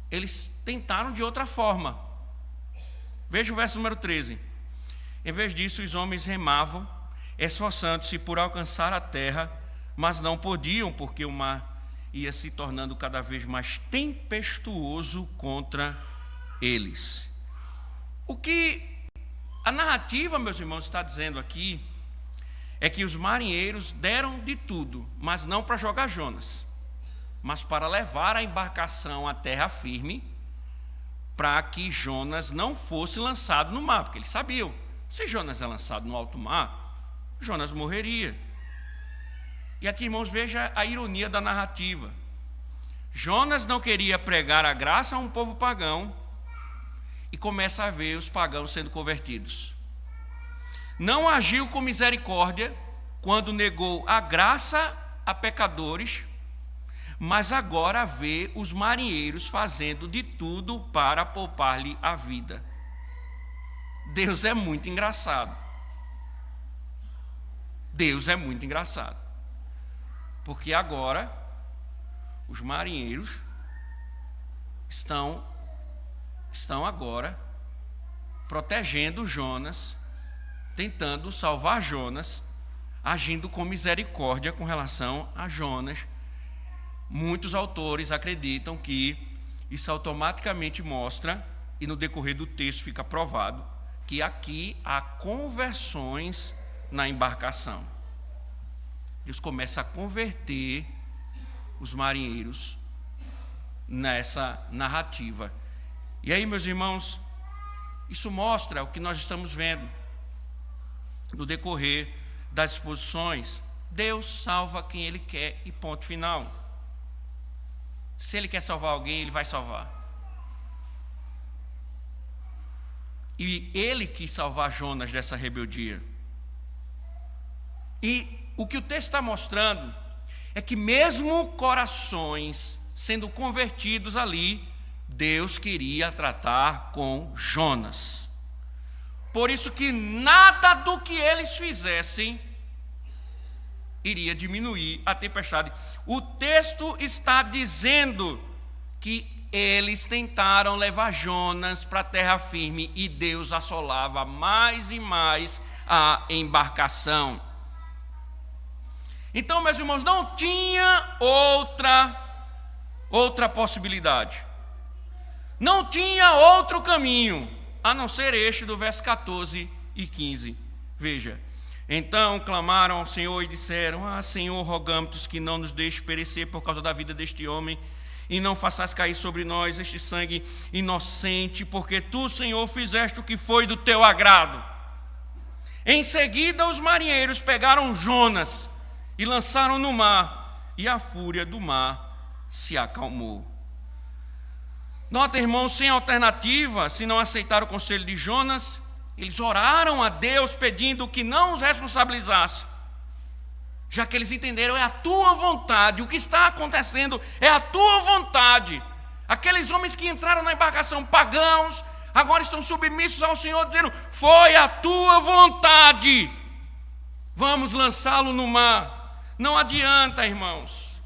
eles tentaram de outra forma. Veja o verso número 13. Em vez disso, os homens remavam, esforçando-se por alcançar a terra, mas não podiam, porque o mar ia se tornando cada vez mais tempestuoso contra eles. O que a narrativa, meus irmãos, está dizendo aqui é que os marinheiros deram de tudo, mas não para jogar Jonas, mas para levar a embarcação à terra firme, para que Jonas não fosse lançado no mar, porque eles sabiam: se Jonas é lançado no alto mar, Jonas morreria. E aqui, irmãos, veja a ironia da narrativa. Jonas não queria pregar a graça a um povo pagão, e começa a ver os pagãos sendo convertidos. Não agiu com misericórdia quando negou a graça a pecadores, mas agora vê os marinheiros fazendo de tudo para poupar-lhe a vida. Deus é muito engraçado. Deus é muito engraçado. Porque agora os marinheiros estão agora protegendo Jonas, tentando salvar Jonas, agindo com misericórdia com relação a Jonas. Muitos autores acreditam que isso automaticamente mostra, e no decorrer do texto fica provado, que aqui há conversões na embarcação. Deus começa a converter os marinheiros nessa narrativa. E aí, meus irmãos, isso mostra o que nós estamos vendo no decorrer das exposições. Deus salva quem Ele quer e ponto final. Se Ele quer salvar alguém, Ele vai salvar. E Ele quis salvar Jonas dessa rebeldia. E o que o texto está mostrando é que mesmo corações sendo convertidos ali, Deus queria tratar com Jonas. Por isso que nada do que eles fizessem iria diminuir a tempestade. O texto está dizendo que eles tentaram levar Jonas para a terra firme e Deus assolava mais e mais a embarcação. Então, meus irmãos, não tinha outra possibilidade. Não tinha outro caminho, a não ser este do verso 14 e 15. Veja. Então clamaram ao Senhor e disseram: Senhor, rogamos-te que não nos deixe perecer por causa da vida deste homem, e não faças cair sobre nós este sangue inocente, porque tu, Senhor, fizeste o que foi do teu agrado. Em seguida os marinheiros pegaram Jonas e lançaram no mar, e a fúria do mar se acalmou. Nota, irmãos, sem alternativa, se não aceitar o conselho de Jonas, eles oraram a Deus pedindo que não os responsabilizasse, já que eles entenderam: é a tua vontade, o que está acontecendo é a tua vontade. Aqueles homens que entraram na embarcação pagãos, agora estão submissos ao Senhor, dizendo: foi a tua vontade, vamos lançá-lo no mar. Não adianta, irmãos,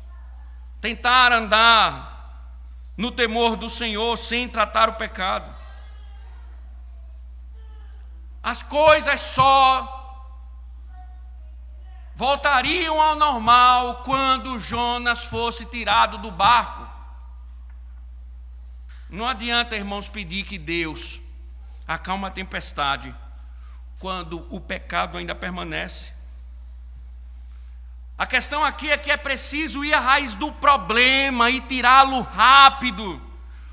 tentar andar no temor do Senhor sem tratar o pecado. As coisas só voltariam ao normal quando Jonas fosse tirado do barco. Não adianta, irmãos, pedir que Deus acalme a tempestade quando o pecado ainda permanece. A questão aqui é que é preciso ir à raiz do problema e tirá-lo rápido,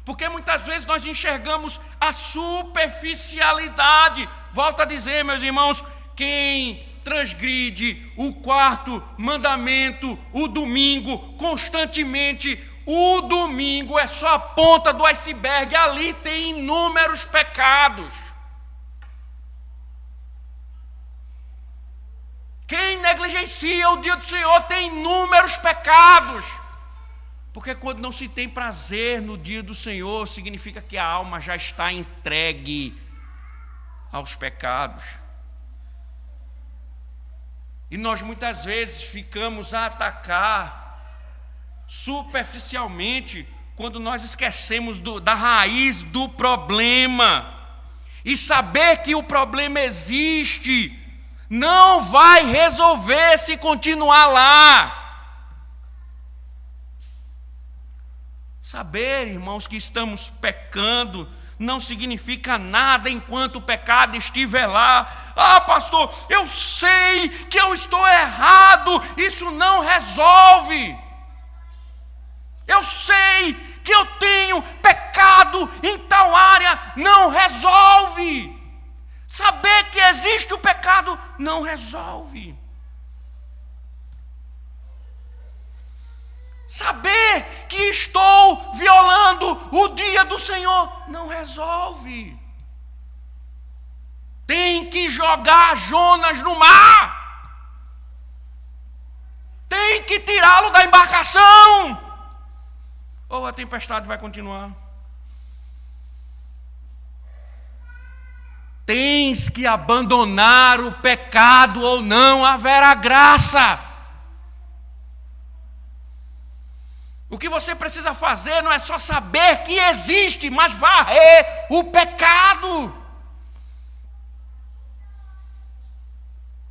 porque muitas vezes nós enxergamos a superficialidade. Volto a dizer, meus irmãos, quem transgride o quarto mandamento, o domingo, constantemente, o domingo é só a ponta do iceberg, ali tem inúmeros pecados. Quem negligencia o dia do Senhor tem inúmeros pecados. Porque quando não se tem prazer no dia do Senhor, significa que a alma já está entregue aos pecados. E nós muitas vezes ficamos a atacar superficialmente quando nós esquecemos da raiz do problema. E saber que o problema existe não vai resolver se continuar lá. Saber, irmãos, que estamos pecando não significa nada enquanto o pecado estiver lá. Pastor, eu sei que eu estou errado, isso não resolve. Eu sei que eu tenho pecado em tal área, não resolve. Saber que existe o pecado não resolve. Saber que estou violando o dia do Senhor não resolve. Tem que jogar Jonas no mar. Tem que tirá-lo da embarcação. Ou a tempestade vai continuar. Tens que abandonar o pecado ou não haverá graça. O que você precisa fazer não é só saber que existe, mas varrer o pecado.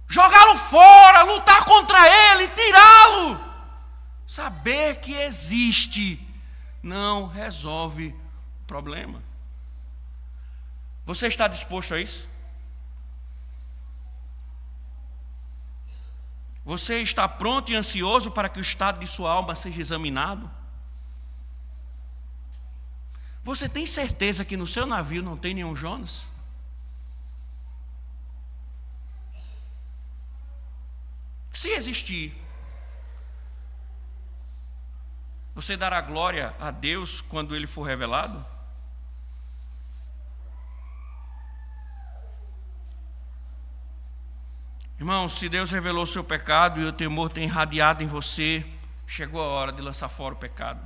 Jogá-lo fora, lutar contra ele, tirá-lo. Saber que existe não resolve o problema. Você está disposto a isso? Você está pronto e ansioso para que o estado de sua alma seja examinado? Você tem certeza que no seu navio não tem nenhum Jonas? Se existir, você dará glória a Deus quando ele for revelado? Irmão, se Deus revelou o seu pecado e o temor tem irradiado em você, chegou a hora de lançar fora o pecado.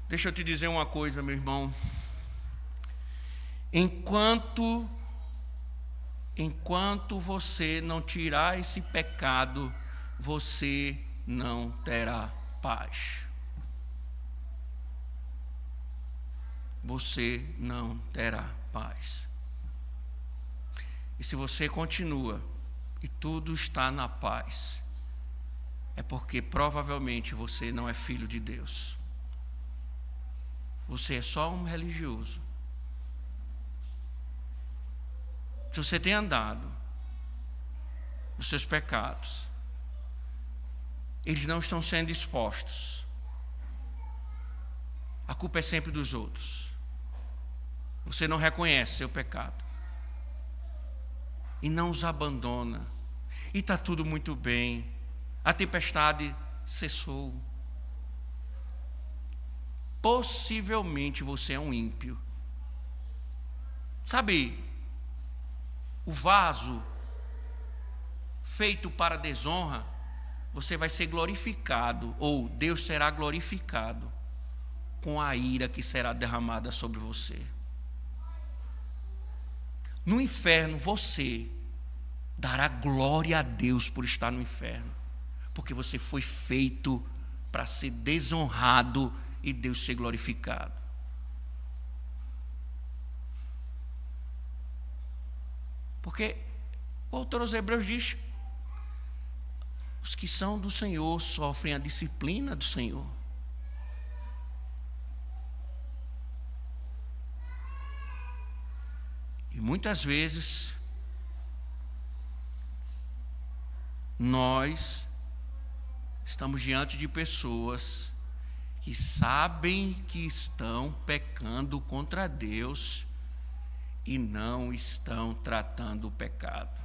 Deixa eu te dizer uma coisa, meu irmão. Enquanto enquanto você não tirar esse pecado, você não terá paz. Você não terá paz. E se você continua e tudo está na paz, é porque provavelmente você não é filho de Deus. Você é só um religioso. Se você tem andado nos seus pecados, eles não estão sendo expostos. A culpa é sempre dos outros. Você não reconhece seu pecado e não os abandona, e está tudo muito bem, a tempestade cessou. Possivelmente você é um ímpio. Sabe, o vaso feito para desonra, você vai ser glorificado, ou Deus será glorificado com a ira que será derramada sobre você. No inferno, você dará glória a Deus por estar no inferno, porque você foi feito para ser desonrado e Deus ser glorificado. Porque o autor aos Hebreus diz: os que são do Senhor sofrem a disciplina do Senhor. E muitas vezes nós estamos diante de pessoas que sabem que estão pecando contra Deus e não estão tratando o pecado.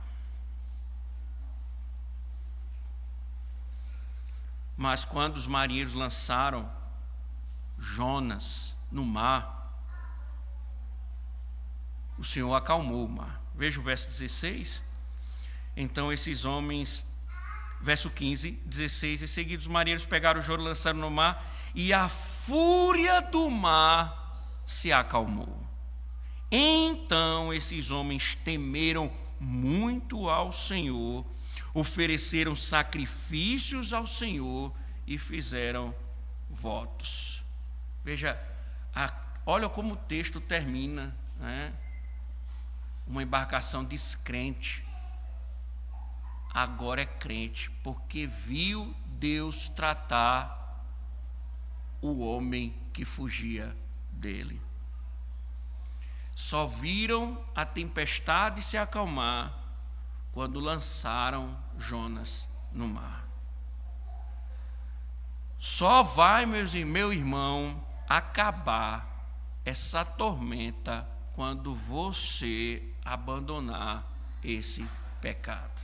Mas quando os marinheiros lançaram Jonas no mar, o Senhor acalmou o mar. Veja o verso 16. Então esses homens, verso 15, 16, em seguida os marinheiros pegaram o Jonas, lançaram no mar, e a fúria do mar se acalmou. Então esses homens temeram muito ao Senhor, ofereceram sacrifícios ao Senhor e fizeram votos. Veja, olha como o texto termina, né? Uma embarcação descrente, agora é crente, porque viu Deus tratar o homem que fugia dele. Só viram a tempestade se acalmar quando lançaram Jonas no mar. Só vai, meu irmão, acabar essa tormenta quando você abandonar esse pecado.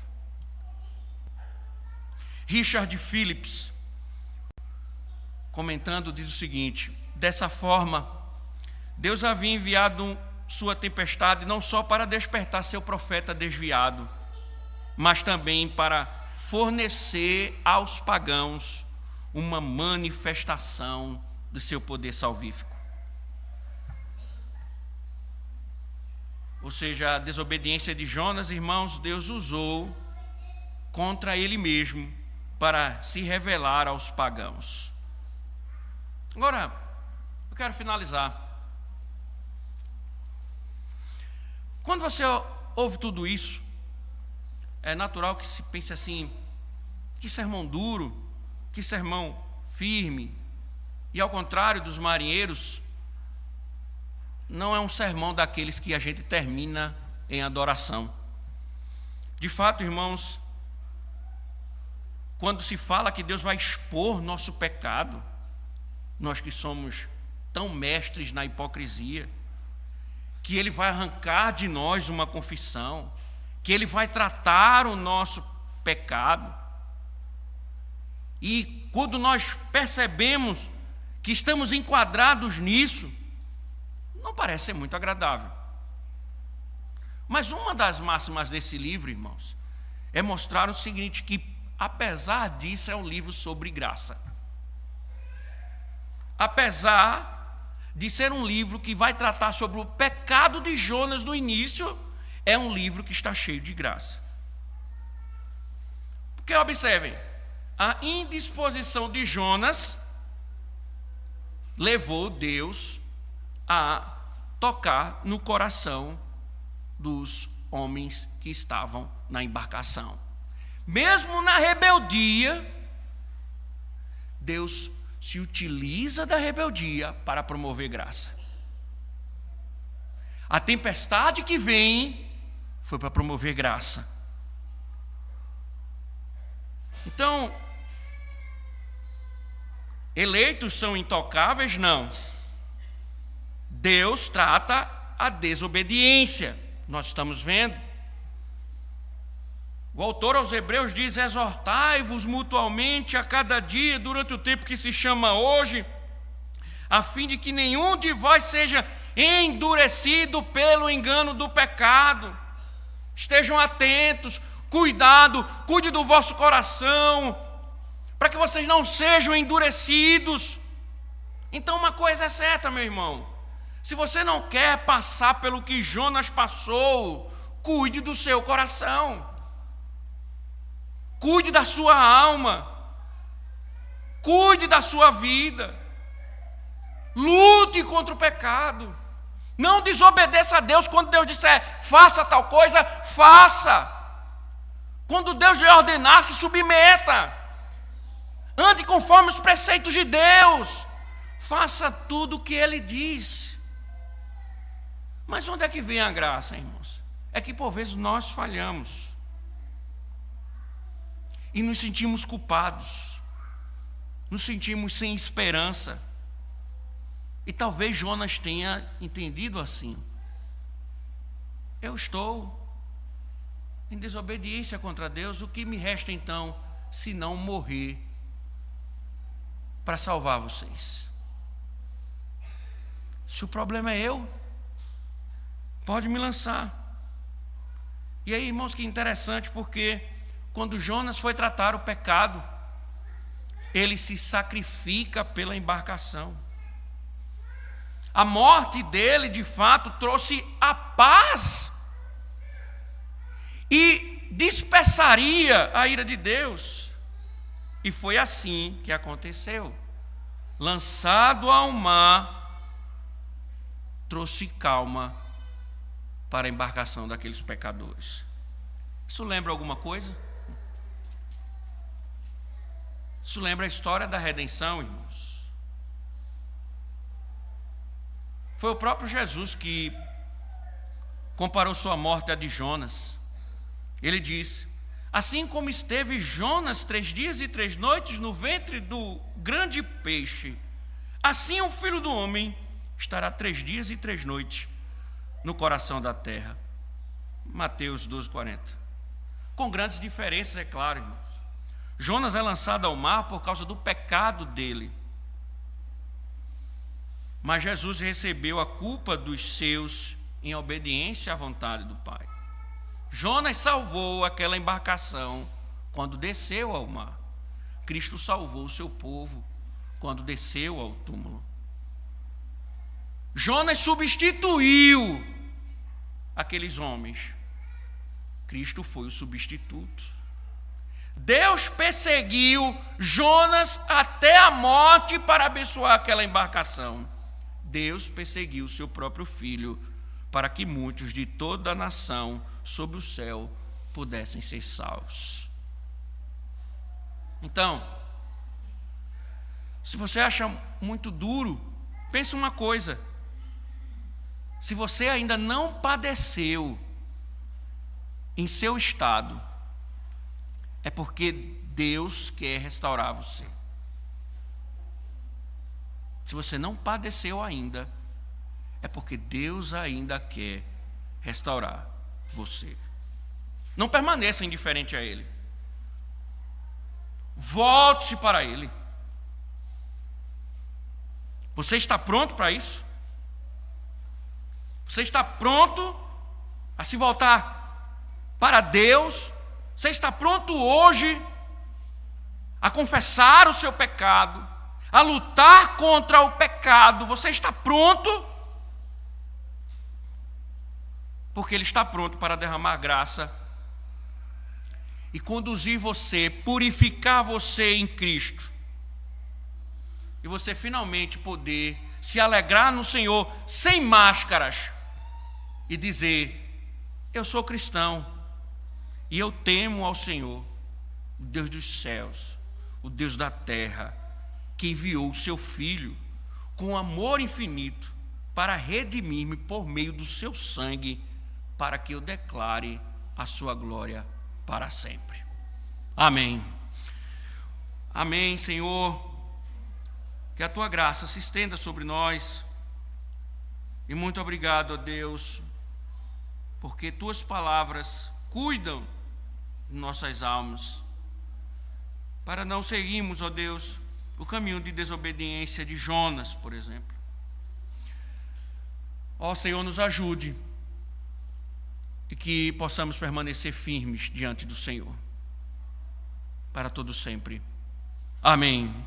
Richard Phillips, comentando, diz o seguinte: dessa forma, Deus havia enviado sua tempestade não só para despertar seu profeta desviado, mas também para fornecer aos pagãos uma manifestação do seu poder salvífico. Ou seja, a desobediência de Jonas, irmãos, Deus usou contra ele mesmo para se revelar aos pagãos. Agora, eu quero finalizar. Quando você ouve tudo isso, é natural que se pense assim: que sermão duro, que sermão firme. E ao contrário dos marinheiros, não é um sermão daqueles que a gente termina em adoração. De fato, irmãos, quando se fala que Deus vai expor nosso pecado, nós que somos tão mestres na hipocrisia, que Ele vai arrancar de nós uma confissão, que Ele vai tratar o nosso pecado. E quando nós percebemos que estamos enquadrados nisso, não parece ser muito agradável. Mas uma das máximas desse livro, irmãos, é mostrar o seguinte: que apesar disso é um livro sobre graça. Apesar de ser um livro que vai tratar sobre o pecado de Jonas no início, é um livro que está cheio de graça. Porque observem, a indisposição de Jonas levou Deus a tocar no coração dos homens que estavam na embarcação. Mesmo na rebeldia, Deus se utiliza da rebeldia para promover graça. A tempestade que vem foi para promover graça. Então, eleitos são intocáveis? Não. Deus trata a desobediência. Nós estamos vendo. O autor aos Hebreus diz: exortai-vos mutualmente a cada dia, durante o tempo que se chama hoje, a fim de que nenhum de vós seja endurecido pelo engano do pecado. Estejam atentos, cuide do vosso coração, para que vocês não sejam endurecidos. Então uma coisa é certa, meu irmão, se você não quer passar pelo que Jonas passou, cuide do seu coração. Cuide da sua alma, cuide da sua vida, lute contra o pecado, não desobedeça a Deus. Quando Deus disser faça tal coisa, faça. Quando Deus lhe ordenar, se submeta, ande conforme os preceitos de Deus, faça tudo o que Ele diz. Mas onde é que vem a graça, irmãos? É que por vezes nós falhamos e nos sentimos culpados, nos sentimos sem esperança. E talvez Jonas tenha entendido assim: eu estou em desobediência contra Deus, o que me resta então, se não morrer para salvar vocês? Se o problema é eu, pode me lançar. E aí, irmãos, que interessante, porque quando Jonas foi tratar o pecado, ele se sacrifica pela embarcação. A morte dele, de fato, trouxe a paz e dispersaria a ira de Deus. E foi assim que aconteceu. Lançado ao mar, trouxe calma para a embarcação daqueles pecadores. Isso lembra alguma coisa? Isso lembra a história da redenção, irmãos. Foi o próprio Jesus que comparou sua morte à de Jonas. Ele disse: assim como esteve Jonas 3 dias e 3 noites no ventre do grande peixe, assim o Filho do Homem estará 3 dias e 3 noites no coração da terra. Mateus 12:40. Com grandes diferenças, é claro, irmãos. Jonas é lançado ao mar por causa do pecado dele. Mas Jesus recebeu a culpa dos seus em obediência à vontade do Pai. Jonas salvou aquela embarcação quando desceu ao mar. Cristo salvou o seu povo quando desceu ao túmulo. Jonas substituiu aqueles homens. Cristo foi o substituto. Deus perseguiu Jonas até a morte para abençoar aquela embarcação. Deus perseguiu o seu próprio filho para que muitos de toda a nação sob o céu pudessem ser salvos. Então, se você acha muito duro, pense uma coisa: se você ainda não padeceu em seu estado, é porque Deus quer restaurar você. Se você não padeceu ainda, é porque Deus ainda quer restaurar você. Não permaneça indiferente a Ele. Volte-se para Ele. Você está pronto para isso? Você está pronto a se voltar para Deus? Você está pronto hoje a confessar o seu pecado, a lutar contra o pecado? Você está pronto? porque Ele está pronto para derramar graça e conduzir você, purificar você em Cristo, e você finalmente poder se alegrar no Senhor sem máscaras e dizer: eu sou cristão e eu temo ao Senhor, o Deus dos céus, o Deus da terra, que enviou o seu Filho com amor infinito para redimir-me por meio do seu sangue, para que eu declare a sua glória para sempre. Amém. Amém, Senhor. Que a tua graça se estenda sobre nós. E muito obrigado, ó Deus, porque tuas palavras cuidam de nossas almas, para não seguirmos, ó Deus, o caminho de desobediência de Jonas, por exemplo. Ó Senhor, nos ajude e que possamos permanecer firmes diante do Senhor para todo sempre. Amém.